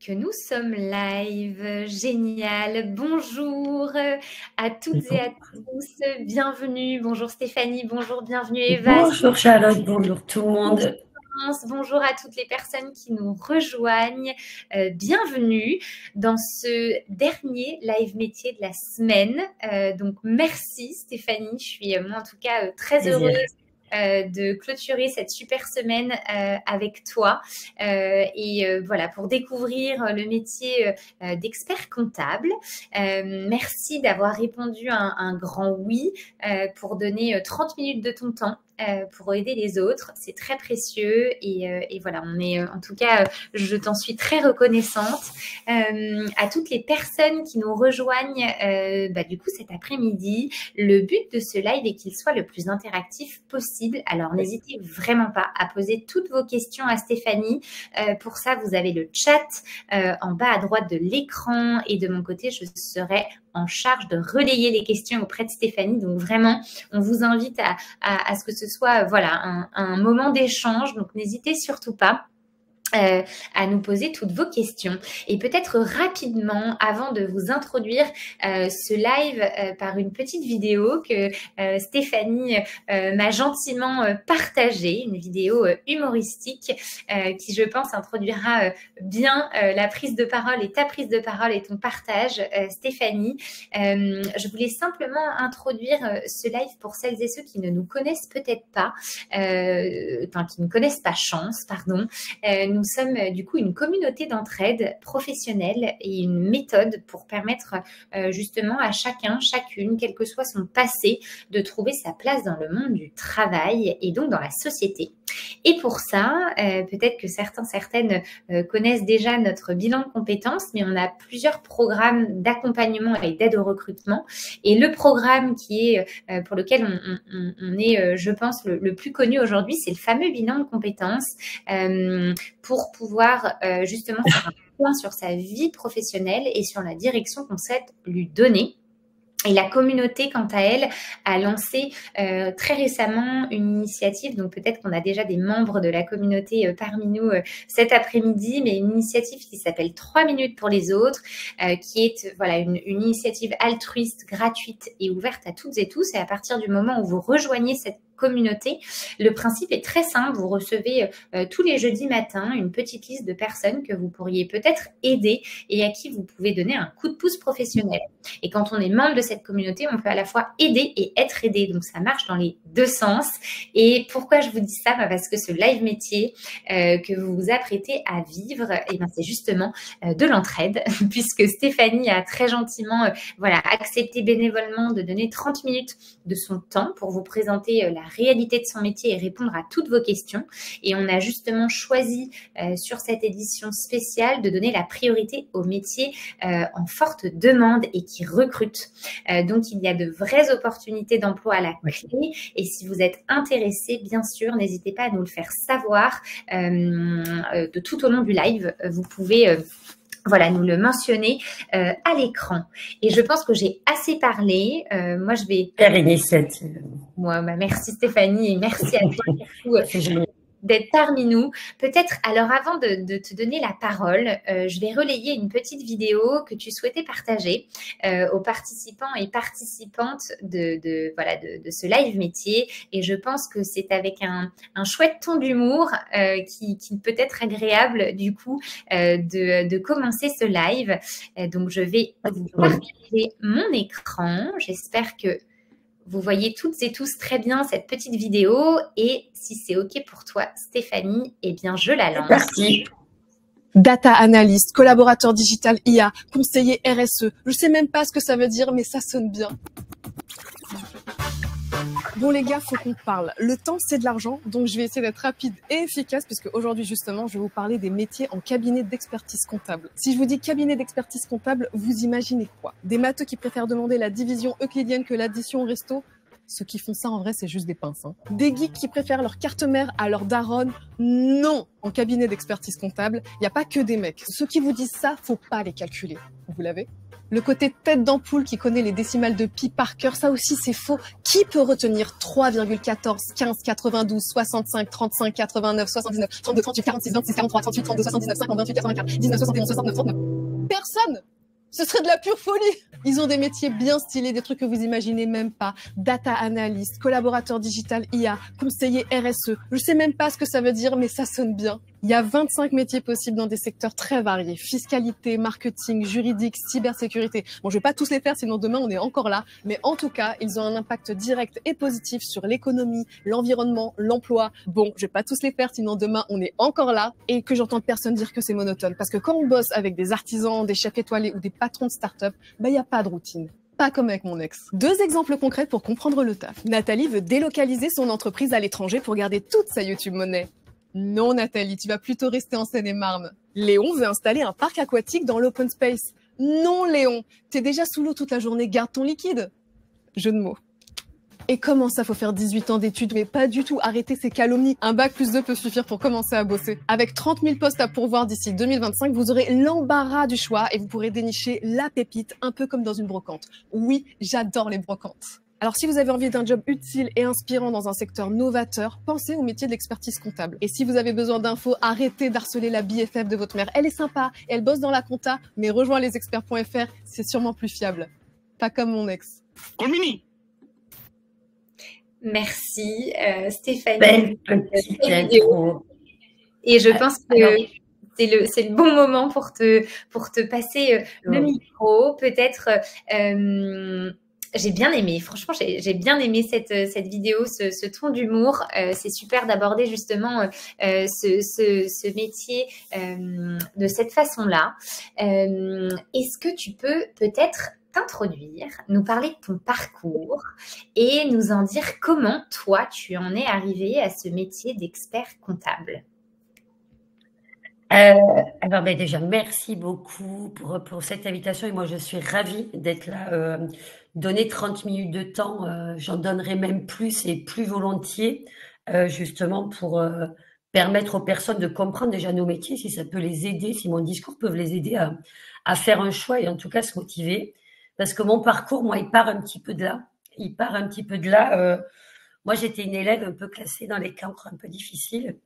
que nous sommes live. Génial. Bonjour à toutes et à tous. Bienvenue. Bonjour Stéphanie. Bonjour, bienvenue Eva. Bonjour Charlotte, bonjour tout le monde. Bonjour à toutes les personnes qui nous rejoignent. Bienvenue dans ce dernier live métier de la semaine. Donc merci Stéphanie. Je suis moi en tout cas très heureuse de clôturer cette super semaine avec toi voilà, pour découvrir le métier d'expert comptable. Merci d'avoir répondu un grand oui pour donner 30 minutes de ton temps pour aider les autres. C'est très précieux et voilà, on est en tout cas, je t'en suis très reconnaissante. À toutes les personnes qui nous rejoignent du coup cet après-midi, le but de ce live est qu'il soit le plus interactif possible. Alors n'hésitez vraiment pas à poser toutes vos questions à Stéphanie. Pour ça, vous avez le chat en bas à droite de l'écran et de mon côté, je serai en charge de relayer les questions auprès de Stéphanie. Donc vraiment, on vous invite à ce que ce soit voilà, un moment d'échange. Donc n'hésitez surtout pas à nous poser toutes vos questions. Et peut-être rapidement, avant de vous introduire ce live par une petite vidéo que Stéphanie m'a gentiment partagée, une vidéo humoristique qui, je pense, introduira bien la prise de parole et ta prise de parole et ton partage, Stéphanie. Je voulais simplement introduire ce live pour celles et ceux qui ne nous connaissent peut-être pas, qui ne connaissent pas Chance, pardon. Nous sommes du coup une communauté d'entraide professionnelle et une méthode pour permettre justement à chacun, chacune, quel que soit son passé, de trouver sa place dans le monde du travail et donc dans la société. Et pour ça, peut-être que certaines connaissent déjà notre bilan de compétences, mais on a plusieurs programmes d'accompagnement et d'aide au recrutement. Et le programme qui est pour lequel on est, je pense, le plus connu aujourd'hui, c'est le fameux bilan de compétences pour pouvoir justement faire un point sur sa vie professionnelle et sur la direction qu'on souhaite lui donner. Et la communauté, quant à elle, a lancé très récemment une initiative, donc peut-être qu'on a déjà des membres de la communauté parmi nous cet après-midi, mais une initiative qui s'appelle 3 minutes pour les autres, qui est voilà une initiative altruiste, gratuite et ouverte à toutes et tous. Et à partir du moment où vous rejoignez cette communauté, le principe est très simple. Vous recevez tous les jeudis matins une petite liste de personnes que vous pourriez peut-être aider et à qui vous pouvez donner un coup de pouce professionnel. Et quand on est membre de cette communauté, on peut à la fois aider et être aidé. Donc, ça marche dans les deux sens. Et pourquoi je vous dis ça? Parce que ce live métier que vous vous apprêtez à vivre, c'est justement de l'entraide, puisque Stéphanie a très gentiment accepté bénévolement de donner 30 minutes de son temps pour vous présenter la réalité de son métier et répondre à toutes vos questions. Et on a justement choisi sur cette édition spéciale de donner la priorité aux métiers en forte demande et qui recrutent. Donc, il y a de vraies opportunités d'emploi à la clé. Et si vous êtes intéressé, bien sûr, n'hésitez pas à nous le faire savoir de tout au long du live. Vous pouvez nous le mentionner à l'écran. Et je pense que j'ai assez parlé. Moi, je vais faire initiative. Merci Stéphanie et merci à toi d'être parmi nous. Peut-être, alors avant de te donner la parole, je vais relayer une petite vidéo que tu souhaitais partager aux participants et participantes de ce live métier. Et je pense que c'est avec un chouette ton d'humour qui peut être agréable du coup de commencer ce live. Donc, je vais vous partager mon écran. J'espère que vous voyez toutes et tous très bien cette petite vidéo et si c'est OK pour toi, Stéphanie, eh bien, je la lance. Merci. Data analyst, collaborateur digital IA, conseiller RSE. Je sais même pas ce que ça veut dire, mais ça sonne bien. Bon les gars, faut qu'on parle. Le temps, c'est de l'argent, donc je vais essayer d'être rapide et efficace puisque aujourd'hui justement, je vais vous parler des métiers en cabinet d'expertise comptable. Si je vous dis cabinet d'expertise comptable, vous imaginez quoi? Des matheux qui préfèrent demander la division euclidienne que l'addition au resto? Ceux qui font ça, en vrai, c'est juste des pinces. Des geeks qui préfèrent leur carte mère à leur daronne? Non! En cabinet d'expertise comptable, il n'y a pas que des mecs. Ceux qui vous disent ça, faut pas les calculer. Vous l'avez? Le côté tête d'ampoule qui connaît les décimales de pi par cœur, ça aussi c'est faux. Qui peut retenir 3,14, 15, 92, 65, 35, 89, 79, 32, 38, 46, 26, 43, 38, 32, 79, 50, 28, 84, 19, 71, 69, 39. Personne! Ce serait de la pure folie. Ils ont des métiers bien stylés, des trucs que vous imaginez même pas. Data analyst, collaborateur digital IA, conseiller RSE. Je sais même pas ce que ça veut dire, mais ça sonne bien. Il y a 25 métiers possibles dans des secteurs très variés. Fiscalité, marketing, juridique, cybersécurité. Bon, je vais pas tous les faire, sinon demain on est encore là. Mais en tout cas, ils ont un impact direct et positif sur l'économie, l'environnement, l'emploi. Bon, je vais pas tous les faire, sinon demain on est encore là. Et que j'entends personne dire que c'est monotone. Parce que quand on bosse avec des artisans, des chefs étoilés ou des patrons de start-up, il n'y a pas de routine. Pas comme avec mon ex. 2 exemples concrets pour comprendre le taf. Nathalie veut délocaliser son entreprise à l'étranger pour garder toute sa YouTube monnaie. Non, Nathalie, tu vas plutôt rester en Seine-et-Marne. Léon veut installer un parc aquatique dans l'open space. Non, Léon, t'es déjà sous l'eau toute la journée, garde ton liquide. Jeu de mots. Et comment ça, faut faire 18 ans d'études, mais pas du tout arrêter ces calomnies. Un bac plus 2 peut suffire pour commencer à bosser. Avec 30 000 postes à pourvoir d'ici 2025, vous aurez l'embarras du choix et vous pourrez dénicher la pépite, un peu comme dans une brocante. Oui, j'adore les brocantes. Alors, si vous avez envie d'un job utile et inspirant dans un secteur novateur, pensez au métier de l'expertise comptable. Et si vous avez besoin d'infos, arrêtez d'harceler la BFF de votre mère. Elle est sympa, elle bosse dans la compta, mais rejoins lesexperts.fr, c'est sûrement plus fiable. Pas comme mon ex. Colmini. Merci Stéphanie. Belle petite intro. Et je pense que alors, c'est le bon moment pour te passer le micro. Peut-être, j'ai bien aimé, franchement, j'ai bien aimé cette vidéo, ce ton d'humour. C'est super d'aborder justement ce métier de cette façon-là. Est-ce que tu peux peut-être t'introduire, nous parler de ton parcours et nous en dire comment toi tu en es arrivé à ce métier d'expert comptable? alors déjà, merci beaucoup pour cette invitation et moi je suis ravie d'être là. Donner 30 minutes de temps, j'en donnerai même plus et plus volontiers, justement pour permettre aux personnes de comprendre déjà nos métiers, si ça peut les aider, si mon discours peut les aider à faire un choix et en tout cas se motiver. Parce que mon parcours, moi, il part un petit peu de là. Il part un petit peu de là. Moi, j'étais une élève un peu classée dans les cancres un peu difficiles.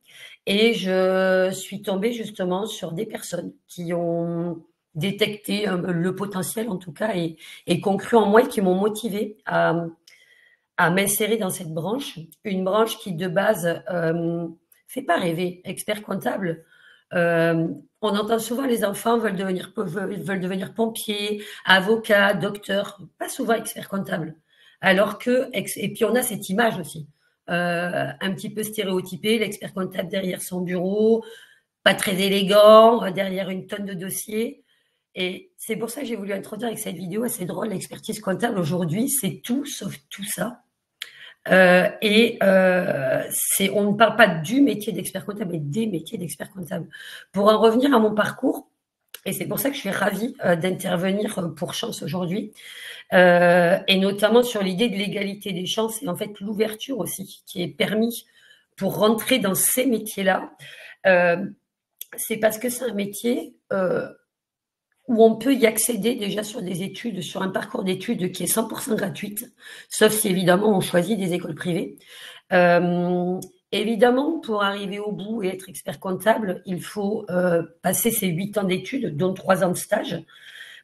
Et je suis tombée justement sur des personnes qui ont détecté le potentiel, en tout cas, et qui ont cru en moi et qui m'ont motivée à m'insérer dans cette branche. Une branche qui, de base, fait pas rêver. Expert comptable. On entend souvent les enfants veulent devenir pompiers, avocats, docteurs, pas souvent experts comptables. Alors que, et puis on a cette image aussi, un petit peu stéréotypée, l'expert comptable derrière son bureau, pas très élégant, derrière une tonne de dossiers. Et c'est pour ça que j'ai voulu introduire avec cette vidéo assez drôle, l'expertise comptable aujourd'hui, c'est tout sauf tout ça. On ne parle pas du métier d'expert comptable, mais des métiers d'expert comptable. Pour en revenir à mon parcours, et c'est pour ça que je suis ravie d'intervenir pour Chance aujourd'hui, et notamment sur l'idée de l'égalité des chances et en fait l'ouverture aussi qui est permis pour rentrer dans ces métiers-là. C'est parce que c'est un métier où on peut y accéder déjà sur des études, sur un parcours d'études qui est 100% gratuite, sauf si évidemment on choisit des écoles privées. Évidemment, pour arriver au bout et être expert comptable, il faut passer ces 8 ans d'études, dont 3 ans de stage.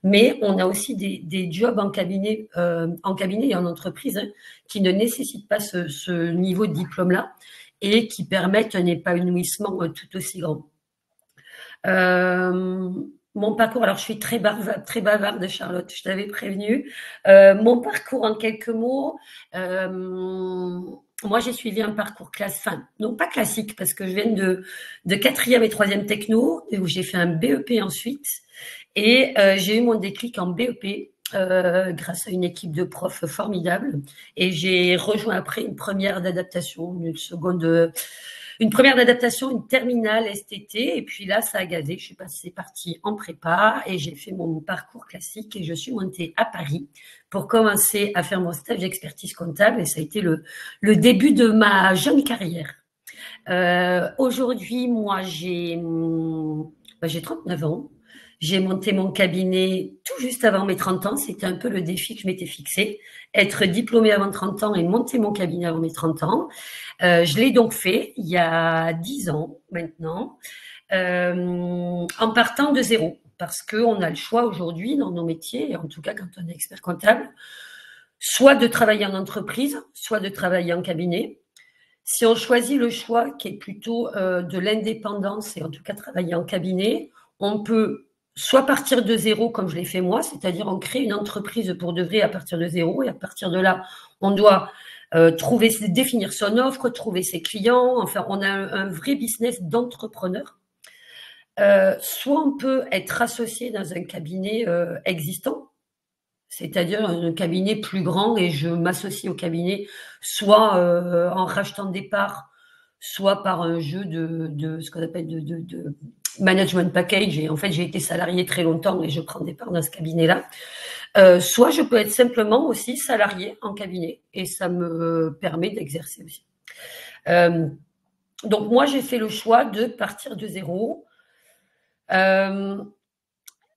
Mais on a aussi des jobs en cabinet et en entreprise qui ne nécessitent pas ce niveau de diplôme-là et qui permettent un épanouissement tout aussi grand. Mon parcours, alors je suis très bavarde, Charlotte, je t'avais prévenu. Mon parcours en quelques mots, moi j'ai suivi un parcours non pas classique, parce que je viens de 4e et 3e techno, où j'ai fait un BEP ensuite, et j'ai eu mon déclic en BEP grâce à une équipe de profs formidable, et j'ai rejoint après une première d'adaptation, une première d'adaptation, une terminale STT, et puis là, ça a gazé. Je suis partie en prépa et j'ai fait mon parcours classique et je suis montée à Paris pour commencer à faire mon stage d'expertise comptable et ça a été le début de ma jeune carrière. Aujourd'hui, moi, j'ai 39 ans. J'ai monté mon cabinet tout juste avant mes 30 ans. C'était un peu le défi que je m'étais fixé. Être diplômée avant 30 ans et monter mon cabinet avant mes 30 ans. Je l'ai donc fait il y a 10 ans maintenant, en partant de zéro. Parce qu'on a le choix aujourd'hui dans nos métiers, et en tout cas quand on est expert comptable, soit de travailler en entreprise, soit de travailler en cabinet. Si on choisit le choix qui est plutôt de l'indépendance et en tout cas travailler en cabinet, on peut soit partir de zéro comme je l'ai fait moi, c'est-à-dire on crée une entreprise pour de vrai à partir de zéro et à partir de là, on doit définir son offre, trouver ses clients, enfin on a un vrai business d'entrepreneur. Soit on peut être associé dans un cabinet existant, c'est-à-dire un cabinet plus grand et je m'associe au cabinet soit en rachetant des parts, soit par un jeu de ce qu'on appelle de management package. Et en fait, j'ai été salarié très longtemps et je prends des parts dans ce cabinet-là. Soit je peux être simplement aussi salarié en cabinet et ça me permet d'exercer aussi. Donc moi, j'ai fait le choix de partir de zéro.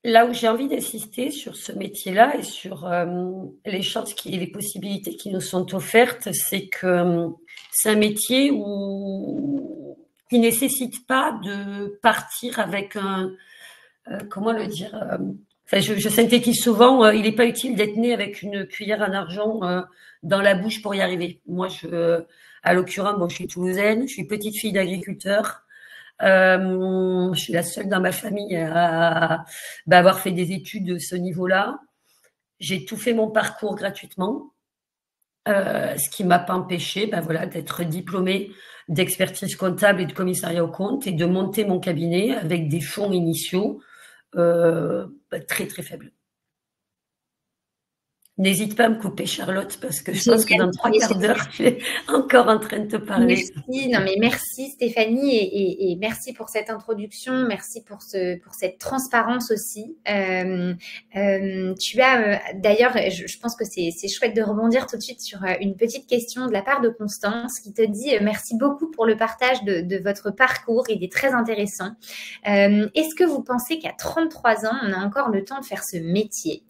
Là où j'ai envie d'insister sur ce métier-là et sur les chances et les possibilités qui nous sont offertes, c'est que c'est un métier qui ne nécessite pas de partir avec un… comment le dire enfin, je synthétise souvent, il n'est pas utile d'être né avec une cuillère en argent dans la bouche pour y arriver. Moi, à l'occurrence, bon, je suis toulousaine, je suis petite fille d'agriculteur. Je suis la seule dans ma famille à avoir fait des études de ce niveau-là. J'ai tout fait mon parcours gratuitement, ce qui ne m'a pas empêché voilà, d'être diplômée d'expertise comptable et de commissariat aux comptes et de monter mon cabinet avec des fonds initiaux très très faibles. N'hésite pas à me couper, Charlotte, parce que je pense que dans 3 quarts d'heure, je suis encore en train de te parler. Merci, non mais merci Stéphanie et merci pour cette introduction, merci pour cette transparence aussi. Tu as d'ailleurs, je pense que c'est chouette de rebondir tout de suite sur une petite question de la part de Constance qui te dit merci beaucoup pour le partage de votre parcours, il est très intéressant. Est-ce que vous pensez qu'à 33 ans, on a encore le temps de faire ce métier?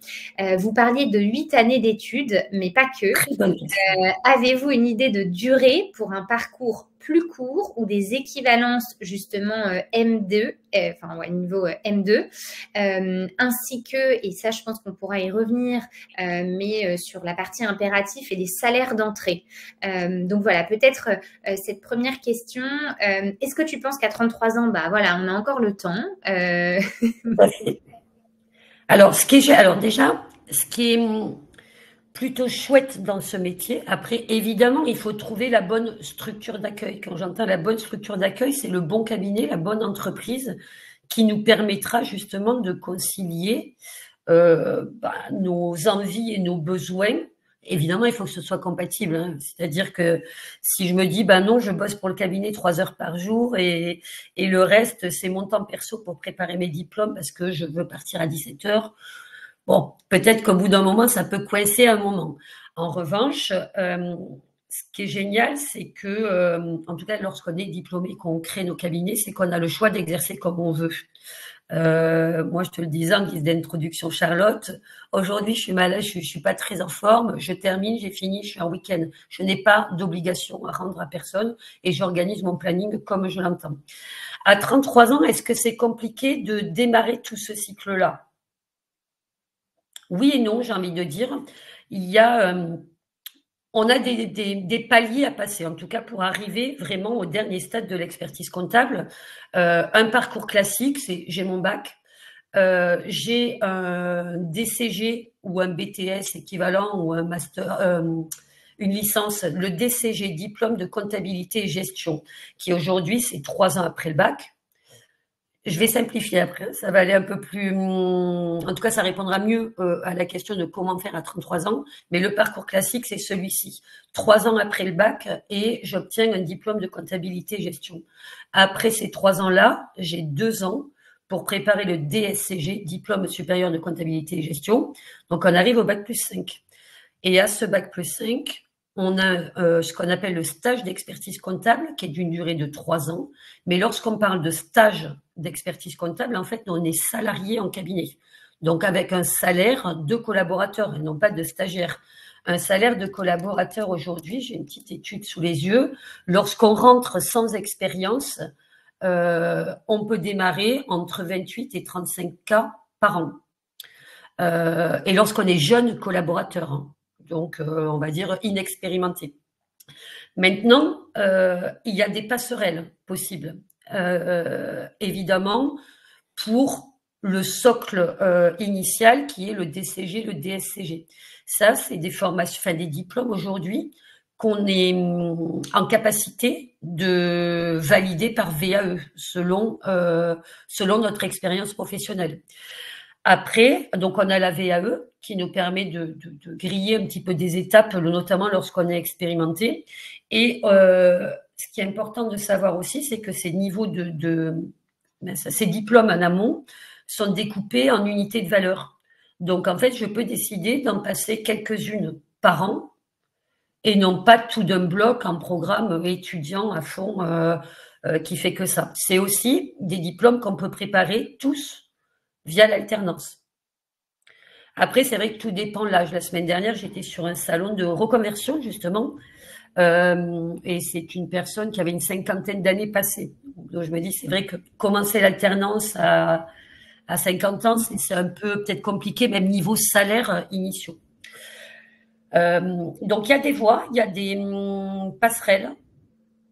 Vous parliez de 8 années d'études, mais pas que. Avez-vous une idée de durée pour un parcours plus court ou des équivalences justement M2, niveau M2, ainsi que, et ça je pense qu'on pourra y revenir, mais sur la partie impératif et les salaires d'entrée. Donc voilà, peut-être cette première question, est-ce que tu penses qu'à 33 ans, voilà, on a encore le temps Alors déjà, ce qui est plutôt chouette dans ce métier. Après, évidemment, il faut trouver la bonne structure d'accueil. Quand j'entends la bonne structure d'accueil, c'est le bon cabinet, la bonne entreprise qui nous permettra justement de concilier nos envies et nos besoins. Évidemment, il faut que ce soit compatible. Hein. C'est-à-dire que si je me dis, non, je bosse pour le cabinet 3 heures par jour et le reste, c'est mon temps perso pour préparer mes diplômes parce que je veux partir à 17 heures. Bon, peut-être qu'au bout d'un moment, ça peut coincer un moment. En revanche, ce qui est génial, c'est que, en tout cas, lorsqu'on est diplômé, qu'on crée nos cabinets, c'est qu'on a le choix d'exercer comme on veut. Moi, je te le disais en guise d'introduction, Charlotte, aujourd'hui, je suis malade, je suis pas très en forme, je termine, j'ai fini, je suis en week-end. Je n'ai pas d'obligation à rendre à personne et j'organise mon planning comme je l'entends. À 33 ans, est-ce que c'est compliqué de démarrer tout ce cycle-là ? Oui et non, j'ai envie de dire. On a des paliers à passer, en tout cas pour arriver vraiment au dernier stade de l'expertise comptable. Un parcours classique, c'est j'ai mon bac, j'ai un DCG ou un BTS équivalent ou un master, une licence, le DCG, diplôme de comptabilité et gestion, qui aujourd'hui c'est 3 ans après le bac. Je vais simplifier après, ça va aller un peu plus… En tout cas, ça répondra mieux à la question de comment faire à 33 ans. Mais le parcours classique, c'est celui-ci. 3 ans après le bac et j'obtiens un diplôme de comptabilité et gestion. Après ces 3 ans-là, j'ai 2 ans pour préparer le DSCG, diplôme supérieur de comptabilité et gestion. Donc, on arrive au bac+5. Et à ce bac+5, on a ce qu'on appelle le stage d'expertise comptable, qui est d'une durée de 3 ans. Mais lorsqu'on parle de stage d'expertise comptable, en fait, on est salarié en cabinet. Donc, avec un salaire de collaborateur et non pas de stagiaire. Un salaire de collaborateur aujourd'hui, j'ai une petite étude sous les yeux, lorsqu'on rentre sans expérience, on peut démarrer entre 28 et 35 cas par an. Et lorsqu'on est jeune collaborateur, hein, donc on va dire inexpérimenté. Maintenant, il y a des passerelles possibles, évidemment, pour le socle initial qui est le DCG, le DSCG. Ça, c'est des formations, enfin des diplômes aujourd'hui qu'on est en capacité de valider par VAE selon notre expérience professionnelle. Après, donc on a la VAE qui nous permet de griller un petit peu des étapes, notamment lorsqu'on est expérimenté. Et ce qui est important de savoir aussi, c'est que ces niveaux ces diplômes en amont sont découpés en unités de valeur. Donc en fait, je peux décider d'en passer quelques-unes par an et non pas tout d'un bloc en programme étudiant à fond qui fait que ça. C'est aussi des diplômes qu'on peut préparer tous via l'alternance. Après, c'est vrai que tout dépend de l'âge. La semaine dernière, j'étais sur un salon de reconversion, justement, et c'est une personne qui avait une 50aine d'années passées. Donc, je me dis, c'est vrai que commencer l'alternance à 50 ans, c'est un peu peut-être compliqué, même niveau salaire initiaux. Donc, il y a des voies, il y a des passerelles.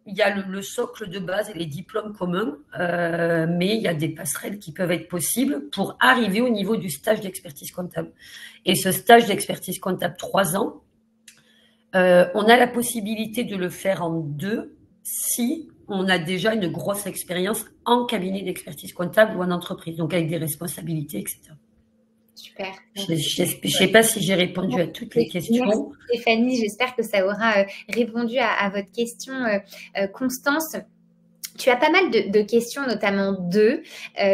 Il y a le socle de base et les diplômes communs, mais il y a des passerelles qui peuvent être possibles pour arriver au niveau du stage d'expertise comptable. Et ce stage d'expertise comptable 3 ans, on a la possibilité de le faire en 2 si on a déjà une grosse expérience en cabinet d'expertise comptable ou en entreprise, donc avec des responsabilités, etc. Super. Je ne sais pas si j'ai répondu à toutes les questions. Merci Stéphanie, j'espère que ça aura répondu à votre question. Constance, tu as pas mal de questions, notamment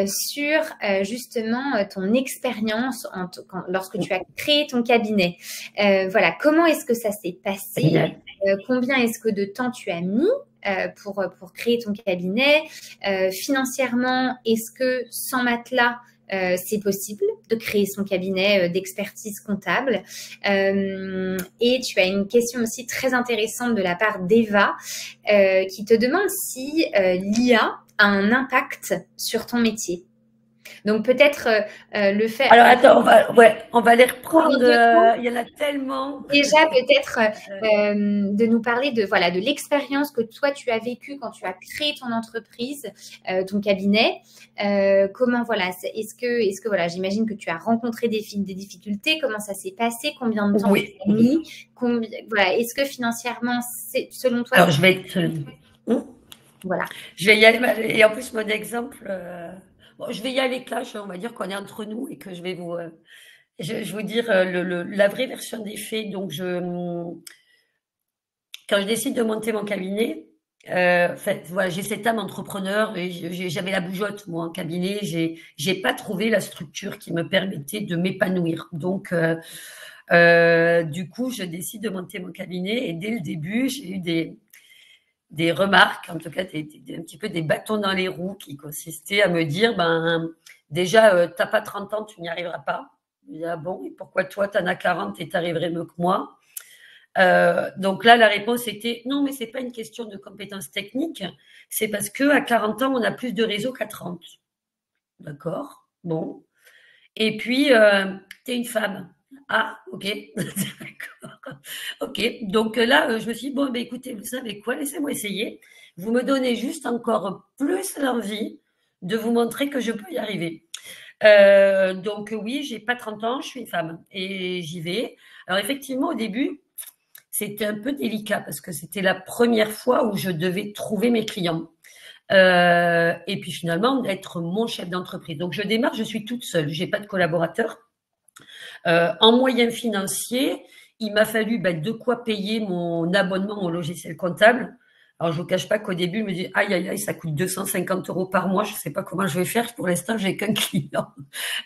sur justement ton expérience lorsque tu as créé ton cabinet. Voilà, comment est-ce que ça s'est passé? Combien est-ce que de temps tu as mis pour créer ton cabinet? Financièrement, est-ce que sans matelas, c'est possible de créer son cabinet d'expertise comptable? Et tu as une question aussi très intéressante de la part d'Eva qui te demande si l'IA a un impact sur ton métier. Donc peut-être le fait… Alors attends, on va les reprendre, il y en a tellement. Déjà peut-être de nous parler de l'expérience que toi tu as vécue quand tu as créé ton entreprise, ton cabinet. Comment est-ce que voilà, j'imagine que tu as rencontré des difficultés, comment ça s'est passé, combien de temps tu as mis, est-ce que financièrement, c'est selon toi… Alors je vais être… Voilà. Je vais y aller, et en plus mon exemple… Bon, je vais y aller cash, on va dire qu'on est entre nous et que je vais vous dire la vraie version des faits. Donc, quand je décide de monter mon cabinet, voilà, j'ai cette âme entrepreneur et j'avais la bougeotte, moi, en cabinet. J'ai pas trouvé la structure qui me permettait de m'épanouir. Donc, du coup, je décide de monter mon cabinet et dès le début, j'ai eu des remarques, en tout cas un petit peu des bâtons dans les roues qui consistaient à me dire, déjà, t'as pas 30 ans, tu n'y arriveras pas. Je dis, ah bon, et pourquoi toi, t'en as 40 et t'arriverais mieux que moi? Donc là, la réponse était, non, mais c'est pas une question de compétences techniques, c'est parce qu'à 40 ans, on a plus de réseau qu'à 30. D'accord, bon. Et puis, t'es une femme. Ah, ok, d'accord. Ok, donc là, je me suis dit, bon, écoutez, vous savez quoi, laissez-moi essayer. Vous me donnez juste encore plus l'envie de vous montrer que je peux y arriver. Donc oui, j'ai pas 30 ans, je suis une femme et j'y vais. Alors effectivement, au début, c'était un peu délicat parce que c'était la première fois où je devais trouver mes clients. Et puis finalement, d'être mon chef d'entreprise. Donc je démarre, je suis toute seule, j'ai pas de collaborateurs. En moyens financiers, il m'a fallu de quoi payer mon abonnement au logiciel comptable. Alors, je ne vous cache pas qu'au début, je me dis, aïe, aïe, aïe, ça coûte 250 € par mois. Je ne sais pas comment je vais faire. Pour l'instant, j'ai qu'un client.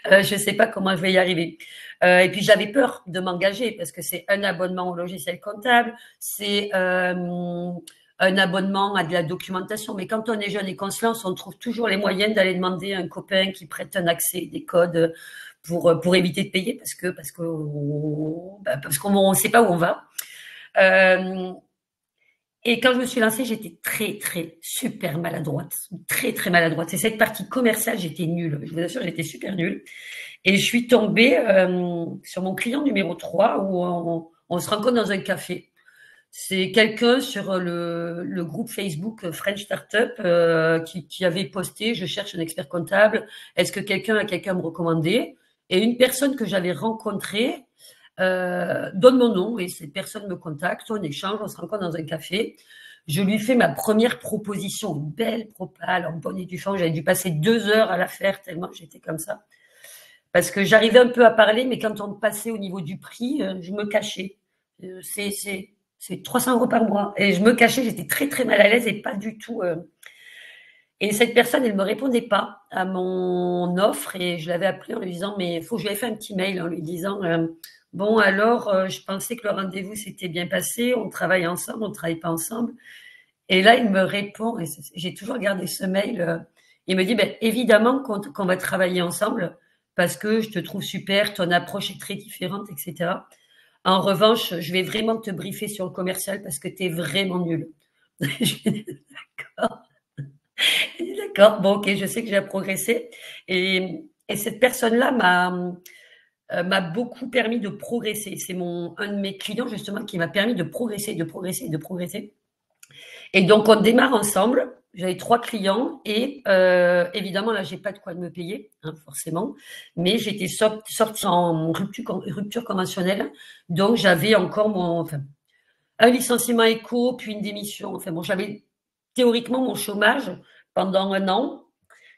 Je ne sais pas comment je vais y arriver. Et puis, j'avais peur de m'engager parce que c'est un abonnement au logiciel comptable, c'est un abonnement à de la documentation. Mais quand on est jeune et qu'on se lance, on trouve toujours les moyens d'aller demander à un copain qui prête un accès, des codes pour éviter de payer parce qu'on ne sait pas où on va. Et quand je me suis lancée, j'étais super maladroite. Très, très maladroite. Et cette partie commerciale, j'étais nulle. Je vous assure, j'étais super nulle. Et je suis tombée sur mon client numéro 3 où on se rencontre dans un café. C'est quelqu'un sur le groupe Facebook French Startup qui avait posté « Je cherche un expert comptable. Est-ce que quelqu'un a quelqu'un à me recommander ?» Et une personne que j'avais rencontrée donne mon nom et cette personne me contacte, on échange, on se rencontre dans un café. Je lui fais ma première proposition, une belle propale en bonne et due forme. J'avais dû passer 2 heures à la faire tellement j'étais comme ça. Parce que j'arrivais un peu à parler, mais quand on passait au niveau du prix, je me cachais. C'est 300 € par mois. Et je me cachais, j'étais très, très mal à l'aise et pas du tout. Et cette personne, elle ne me répondait pas à mon offre et je l'avais appelée en lui disant, mais il faut que je lui ai fait un petit mail en lui disant, bon, alors, je pensais que le rendez-vous s'était bien passé, on travaille ensemble, on ne travaille pas ensemble. Et là, il me répond, et j'ai toujours gardé ce mail, il me dit, ben, évidemment qu'on va travailler ensemble parce que je te trouve super, ton approche est très différente, etc. En revanche, je vais vraiment te briefer sur le commercial parce que tu es vraiment nul. Je dis, d'accord. D'accord, bon, ok, je sais que j'ai progressé. Et cette personne-là m'a beaucoup permis de progresser. C'est un de mes clients, justement, qui m'a permis de progresser, de progresser, de progresser. Et donc, on démarre ensemble. J'avais 3 clients et évidemment, là, j'ai pas de quoi me payer, hein, forcément. Mais j'étais sortie en rupture conventionnelle. Donc, j'avais encore un licenciement éco, puis une démission. Enfin bon, j'avais théoriquement mon chômage pendant 1 an.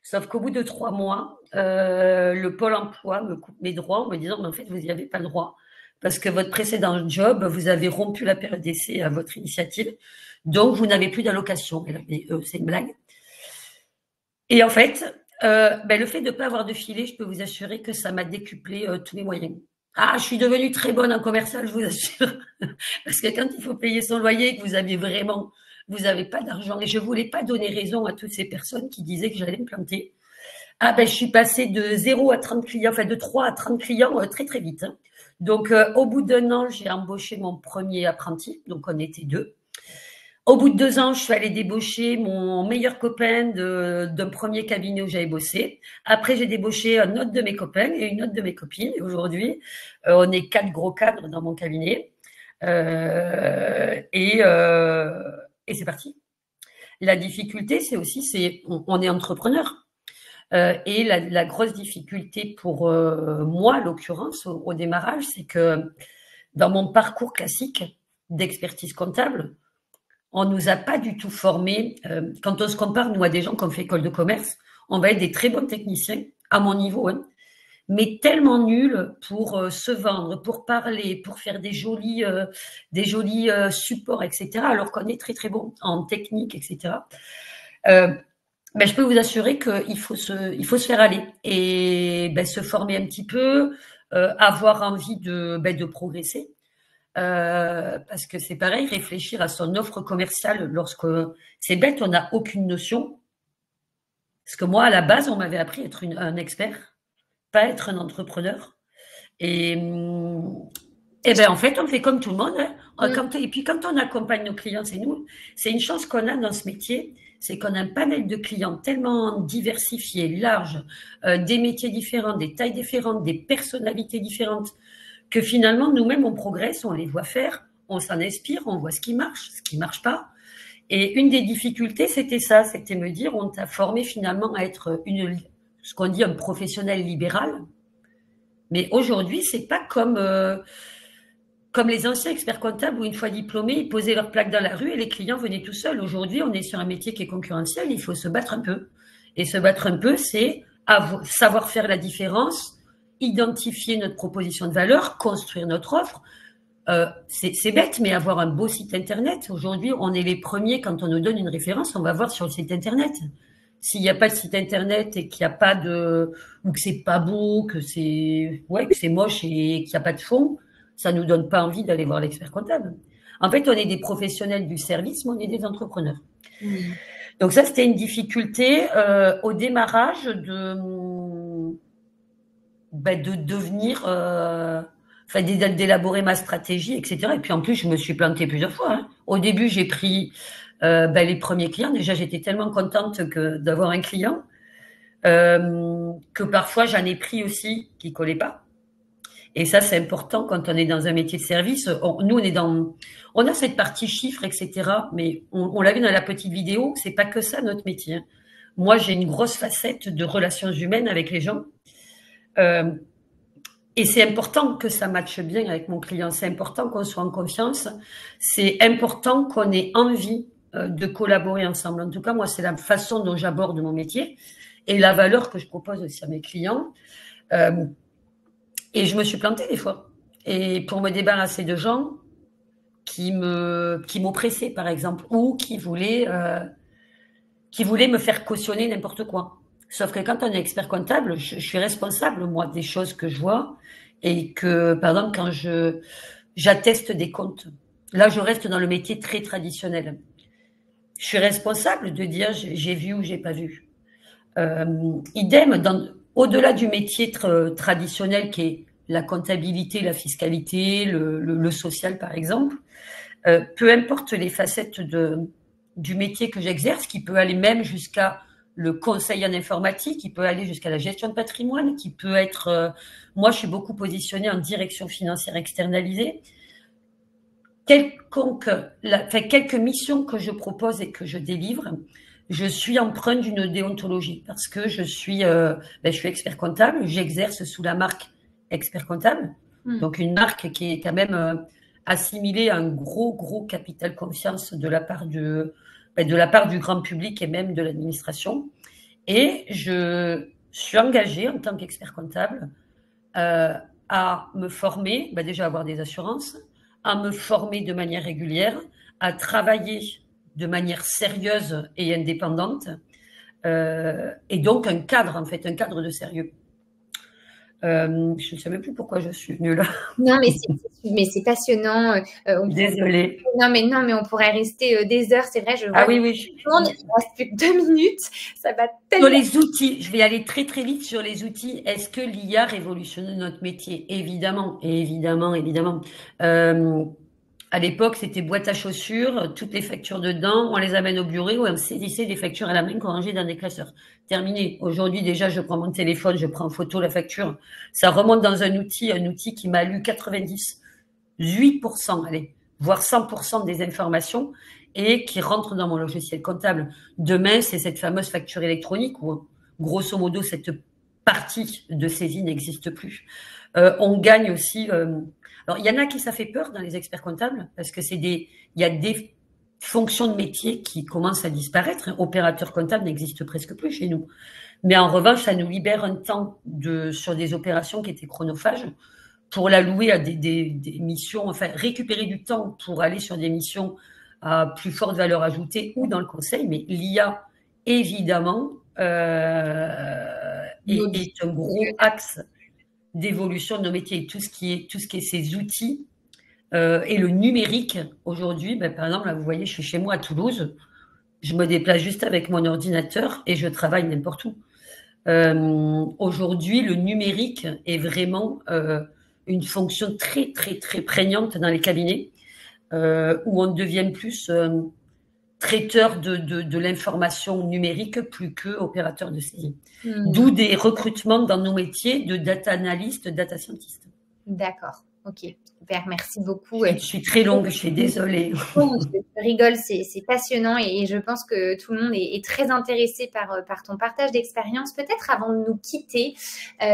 Sauf qu'au bout de 3 mois, le Pôle emploi me coupe mes droits en me disant, mais en fait, vous n'y avez pas le droit. Parce que votre précédent job, vous avez rompu la période d'essai à votre initiative. Donc, vous n'avez plus d'allocation. C'est une blague. Et en fait, le fait de ne pas avoir de filet, je peux vous assurer que ça m'a décuplé tous mes moyens. Ah, je suis devenue très bonne en commercial, je vous assure. Parce que quand il faut payer son loyer, que vous n'avez pas d'argent. Et je ne voulais pas donner raison à toutes ces personnes qui disaient que j'allais me planter. Ah ben, je suis passée de 0 à 30 clients, enfin de 3 à 30 clients très, très vite. Hein. Donc, au bout d'1 an, j'ai embauché mon premier apprenti. Donc, on était 2. Au bout de 2 ans, je suis allée débaucher mon meilleur copain d'un premier cabinet où j'avais bossé. Après, j'ai débauché un autre de mes copains et une autre de mes copines. Et aujourd'hui, on est 4 gros cadres dans mon cabinet. Et c'est parti. La difficulté, on est entrepreneur. Et la grosse difficulté pour moi, en l'occurrence, au démarrage, c'est que dans mon parcours classique d'expertise comptable, on ne nous a pas du tout formés. Quand on se compare, nous, à des gens qui ont fait école de commerce, on va être des très bons techniciens, à mon niveau, hein, mais tellement nuls pour se vendre, pour parler, pour faire des jolis supports, etc., alors qu'on est très, très bon en technique, etc. Mais je peux vous assurer qu'il faut se faire aller et se former un petit peu, avoir envie de progresser. Parce que c'est pareil, réfléchir à son offre commerciale lorsque c'est bête, on n'a aucune notion. Parce que moi, à la base, on m'avait appris à être un expert, pas être un entrepreneur. Et en fait, on fait comme tout le monde. Hein. Et puis, quand on accompagne nos clients, c'est une chance qu'on a dans ce métier, c'est qu'on a un panel de clients tellement diversifié, large, des métiers différents, des tailles différentes, des personnalités différentes, que finalement, nous-mêmes, on progresse, on les voit faire, on s'en inspire, on voit ce qui marche pas. Et une des difficultés, c'était ça, c'était me dire, on t'a formé finalement à être ce qu'on dit un professionnel libéral. Mais aujourd'hui, c'est pas comme les anciens experts comptables où une fois diplômés, ils posaient leur plaque dans la rue et les clients venaient tout seuls. Aujourd'hui, on est sur un métier qui est concurrentiel, il faut se battre un peu. Et se battre un peu, c'est savoir faire la différence, identifier notre proposition de valeur, construire notre offre, c'est bête, mais avoir un beau site internet. Aujourd'hui, on est les premiers, quand on nous donne une référence, on va voir sur le site internet. S'il n'y a pas de site internet et qu'il n'y a pas ou que c'est pas beau, que c'est moche et qu'il n'y a pas de fond, ça nous donne pas envie d'aller voir l'expert comptable. En fait, on est des professionnels du service, mais on est des entrepreneurs. Donc ça, c'était une difficulté au démarrage de devenir, d'élaborer ma stratégie, etc. Et puis en plus, je me suis plantée plusieurs fois. Hein. Au début, j'ai pris les premiers clients. Déjà, j'étais tellement contente d'avoir un client que parfois, j'en ai pris aussi qui ne collaient pas. Et ça, c'est important quand on est dans un métier de service. Nous, on a cette partie chiffres, etc. Mais on l'a vu dans la petite vidéo, c'est pas que ça notre métier. Hein. Moi, j'ai une grosse facette de relations humaines avec les gens. Et c'est important que ça matche bien avec mon client. C'est important qu'on soit en confiance. C'est important qu'on ait envie de collaborer ensemble. En tout cas, moi, c'est la façon dont j'aborde mon métier et la valeur que je propose aussi à mes clients. Et je me suis plantée des fois. Et pour me débarrasser de gens qui m'oppressaient, par exemple, ou qui voulaient me faire cautionner n'importe quoi. Sauf que quand on est expert comptable, je suis responsable, moi, des choses que je vois et que, par exemple, quand j'atteste des comptes, là, je reste dans le métier très traditionnel. Je suis responsable de dire j'ai vu ou j'ai pas vu. Idem, au-delà du métier traditionnel qui est la comptabilité, la fiscalité, le social, par exemple, peu importe les facettes du métier que j'exerce, qui peut aller même jusqu'à le conseil en informatique, qui peut aller jusqu'à la gestion de patrimoine, qui peut être... moi, je suis beaucoup positionnée en direction financière externalisée. Quelques missions que je propose et que je délivre, je suis empreinte d'une déontologie parce que je suis expert comptable, j'exerce sous la marque expert comptable, donc une marque qui est quand même assimilée à un gros capital confiance de la part du grand public et même de l'administration. Et je suis engagée en tant qu'expert comptable à me former, déjà avoir des assurances, à me former de manière régulière, à travailler de manière sérieuse et indépendante, et donc un cadre de sérieux. Je ne sais même plus pourquoi je suis venue là. Non, mais c'est passionnant. Désolée. Non, mais on pourrait rester des heures, c'est vrai. Je vois oui. Il ne reste plus que 2 minutes. Ça va tellement. Sur les outils, je vais aller très vite sur les outils. Est-ce que l'IA révolutionne notre métier? Évidemment. À l'époque, c'était boîte à chaussures, toutes les factures dedans, on les amène au bureau, on saisissait des factures à la main qu'on rangeait dans des classeurs. Terminé. Aujourd'hui, déjà, je prends mon téléphone, je prends en photo la facture. Ça remonte dans un outil qui m'a lu 98%, voire 100% des informations et qui rentre dans mon logiciel comptable. Demain, c'est cette fameuse facture électronique où, grosso modo, cette partie de saisie n'existe plus. On gagne aussi... Alors, il y en a qui ça fait peur dans les experts comptables parce que il y a des fonctions de métier qui commencent à disparaître. Opérateur comptable n'existe presque plus chez nous. Mais en revanche, ça nous libère un temps sur des opérations qui étaient chronophages pour l'allouer à des missions, récupérer du temps pour aller sur des missions à plus forte valeur ajoutée ou dans le conseil. Mais l'IA, évidemment, est un gros axe d'évolution de nos métiers, tout ce qui est ces outils et le numérique aujourd'hui. Par exemple, là, vous voyez, je suis chez moi à Toulouse, je me déplace juste avec mon ordinateur et je travaille n'importe où. Aujourd'hui, le numérique est vraiment une fonction très prégnante dans les cabinets où on devient plus traiteur de l'information numérique plus que opérateur de saisie. D'où des recrutements dans nos métiers de data analyst, data scientist. D'accord, ok. Super, merci beaucoup. Je suis très longue, je suis désolée. Je rigole, c'est passionnant et je pense que tout le monde est très intéressé par ton partage d'expérience. Peut-être avant de nous quitter,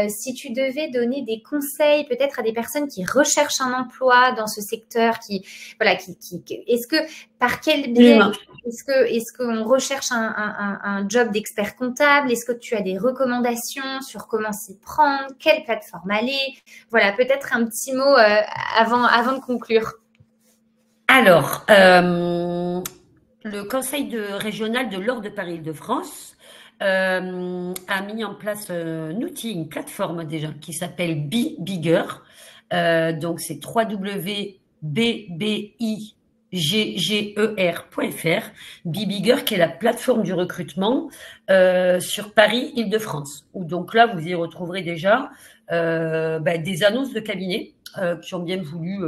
si tu devais donner des conseils peut-être à des personnes qui recherchent un emploi dans ce secteur, est-ce que Par quel biais Absolument. est-ce qu'on recherche un job d'expert comptable? Est-ce que tu as des recommandations sur comment s'y prendre? Quelle plateforme aller? Voilà, peut-être un petit mot avant de conclure. Alors, le conseil régional de l'Ordre de Paris-Île-de-France a mis en place un outil, une plateforme déjà, qui s'appelle Be Bigger. Donc, c'est www.bbigger.fr. Be Bigger, qui est la plateforme du recrutement sur Paris-Île-de-France. Où donc là, vous y retrouverez déjà des annonces de cabinets qui ont bien voulu,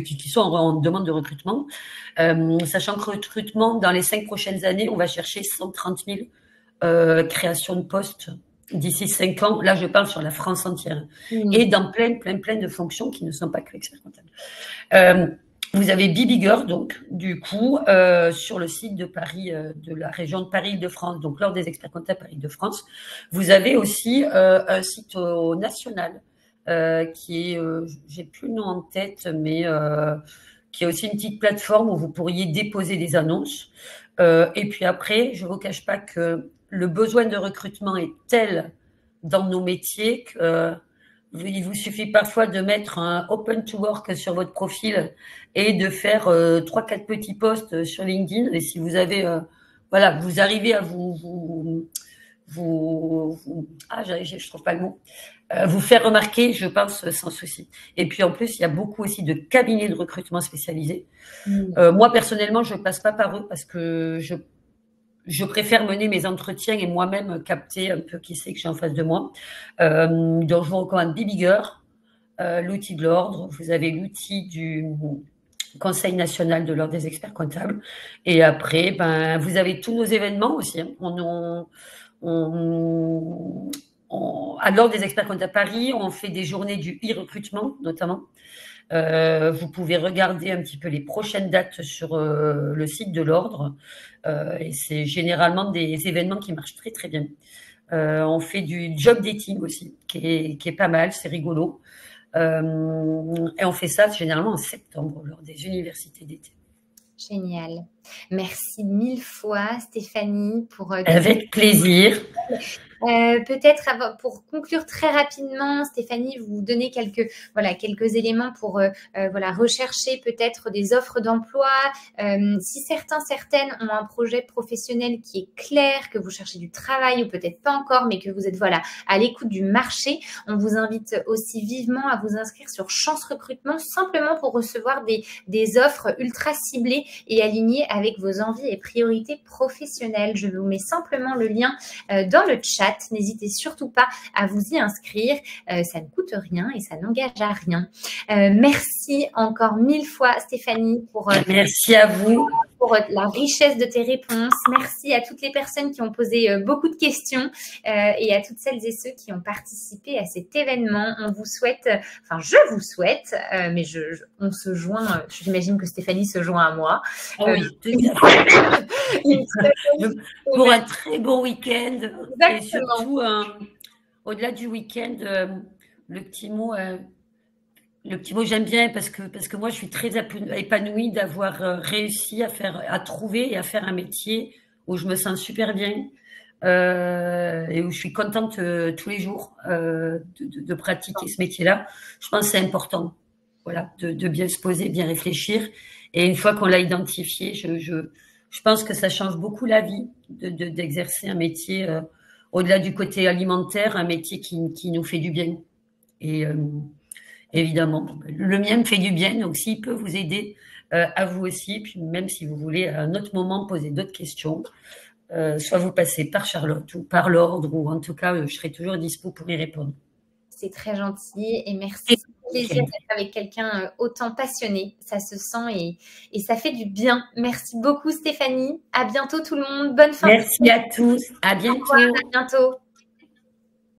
qui sont en demande de recrutement, sachant que recrutement, dans les 5 prochaines années, on va chercher 130 000 créations de postes d'ici 5 ans. Là, je parle sur la France entière. Et dans plein de fonctions qui ne sont pas que expert comptable. Vous avez Be Bigger, donc, du coup, sur le site de Paris, de la région de Paris-Île-de-France, donc l'Ordre des experts comptables Paris-Île-de-France. Vous avez aussi un site national qui est, j'ai plus le nom en tête, mais qui est aussi une petite plateforme où vous pourriez déposer des annonces. Et puis après, je ne vous cache pas que le besoin de recrutement est tel dans nos métiers que il vous suffit parfois de mettre un open to work sur votre profil et de faire 3-4 petits posts sur LinkedIn. Et si vous avez, vous arrivez à je trouve pas le mot, vous faire remarquer, je pense, sans souci. Et puis en plus, il y a beaucoup aussi de cabinets de recrutement spécialisés. Moi, personnellement, je passe pas par eux parce que je préfère mener mes entretiens et moi-même capter un peu qui c'est que j'ai en face de moi. Donc, je vous recommande Be Bigger, l'outil de l'ordre. Vous avez l'outil du Conseil national de l'Ordre des experts comptables. Et après, vous avez tous nos événements aussi. Hein. À l'Ordre des experts comptables Paris, on fait des journées du e-recrutement, notamment. Vous pouvez regarder un petit peu les prochaines dates sur le site de l'Ordre. Et c'est généralement des événements qui marchent très, très bien. On fait du job dating aussi, qui est pas mal, c'est rigolo. Et on fait ça généralement en septembre, lors des universités d'été. Génial. Merci 1000 fois, Stéphanie, pour… Avec plaisir. Peut-être pour conclure très rapidement, Stéphanie, vous donnez quelques éléments pour rechercher peut-être des offres d'emploi. Si certaines ont un projet professionnel qui est clair, que vous cherchez du travail ou peut-être pas encore, mais que vous êtes à l'écoute du marché, on vous invite aussi vivement à vous inscrire sur Chance Recrutement, simplement pour recevoir des offres ultra ciblées et alignées avec vos envies et priorités professionnelles. Je vous mets simplement le lien dans le chat. N'hésitez surtout pas à vous y inscrire. Ça ne coûte rien et ça n'engage à rien. Merci encore 1000 fois, Stéphanie, merci à vous. Pour la richesse de tes réponses. Merci à toutes les personnes qui ont posé beaucoup de questions et à toutes celles et ceux qui ont participé à cet événement. On vous souhaite, je vous souhaite, mais on se joint, j'imagine que Stéphanie se joint à moi. Oui, pour un très bon week-end. Et surtout, au-delà du week-end, le petit mot, j'aime bien parce que moi, je suis très épanouie d'avoir réussi à trouver et à faire un métier où je me sens super bien et où je suis contente tous les jours de pratiquer ce métier-là. Je pense que c'est important, de bien se poser, bien réfléchir. Et une fois qu'on l'a identifié, je pense que ça change beaucoup la vie d'exercer un métier au-delà du côté alimentaire, un métier qui nous fait du bien. Et évidemment, le mien me fait du bien, donc s'il peut vous aider, à vous aussi, puis même si vous voulez à un autre moment poser d'autres questions, soit vous passez par Charlotte ou par l'Ordre, ou en tout cas, je serai toujours dispo pour y répondre. C'est très gentil et merci. C'est un plaisir d'être avec quelqu'un autant passionné. Ça se sent et ça fait du bien. Merci beaucoup, Stéphanie. À bientôt tout le monde. Bonne fin. Merci à tous. À bientôt. Au revoir, à bientôt.